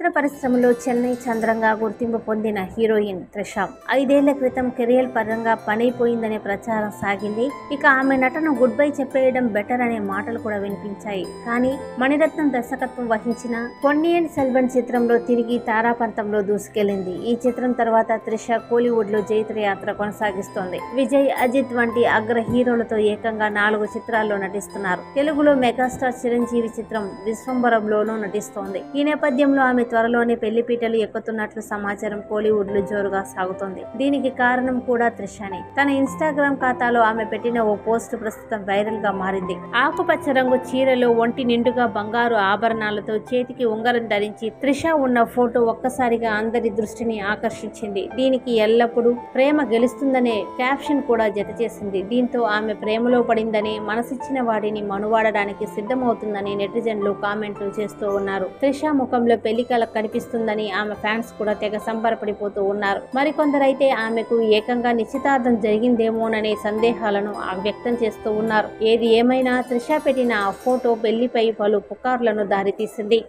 చిత్ర పరిశ్రమలో చెన్నై చంద్రంగా గుర్తింపు పొందిన హీరోయిన్ త్రిష 5 ఏళ్ల క్రితం కెరియర్ పరంగా పనైపోయిందనే ప్రచారం సాగింది. ఇక ఆమె నటన గుడ్ బై చెప్పేయడం బెటర్ అనే మాటలు కూడా వినిపించాయి. కానీ మణిరత్నం దర్శకత్వం వహించిన పొన్నియిన్ సెల్వన్ చిత్రంలో తిరిగి తారాపంతంలో దూసుకెళ్లింది. ఈ చిత్రం తర్వాత త్రిష కోలీవుడ్ లో జైత్రయాత్ర కొనసాగిస్తోంది. విజయ్, అజిత్ వంటి అగ్ర హీరోలతో ఏకంగా 4 చిత్రాల్లో నటిస్తున్నారు. తెలుగులో మెగాస్టార్ చిరంజీవి చిత్రం విశ్వంబరంలోనూ నటిస్తోంది. ఈ నేపథ్యంలో ఆమె త్వరలోనే పెళ్లిపీటలు ఎక్కుతున్నట్లు సమాచారం కోలీవుడ్ లో జోరుగా సాగుతోంది. దీనికి కారణం కూడా త్రిషనే. తన ఇన్స్టాగ్రామ్ ఖాతాలో ఆమె పెట్టిన ఓ పోస్ట్ ప్రస్తుతం వైరల్ గా మారింది. ఆకుపచ్చ రంగు చీరలో ఒంటి నిండుగా బంగారు ఆభరణాలతో చేతికి ఉంగరం ధరించి త్రిష ఉన్న ఫోటో ఒక్కసారిగా అందరి దృష్టిని ఆకర్షించింది. దీనికి ఎల్లప్పుడూ ప్రేమ గెలుస్తుందనే క్యాప్షన్ కూడా జత చేసింది. దీంతో ఆమె ప్రేమలో పడిందని, మనసిచ్చిన వాడిని మనువాడడానికి సిద్ధమవుతుందని నెటిజన్లు కామెంట్లు చేస్తూ ఉన్నారు. త్రిష ముఖంలో పెళ్లికల కనిపిస్తుందని ఆమె ఫ్యాన్స్ కూడా తెగ సంబరపడిపోతూ ఉన్నారు. మరికొందరైతే ఆమెకు ఏకంగా నిశ్చితార్థం జరిగిందేమోననే సందేహాలను వ్యక్తం చేస్తూ ఉన్నారు. ఏది ఏమైనా త్రిష పెట్టిన ఆ ఫోటో పెళ్లిపై పలు పుకార్లను దారితీసింది.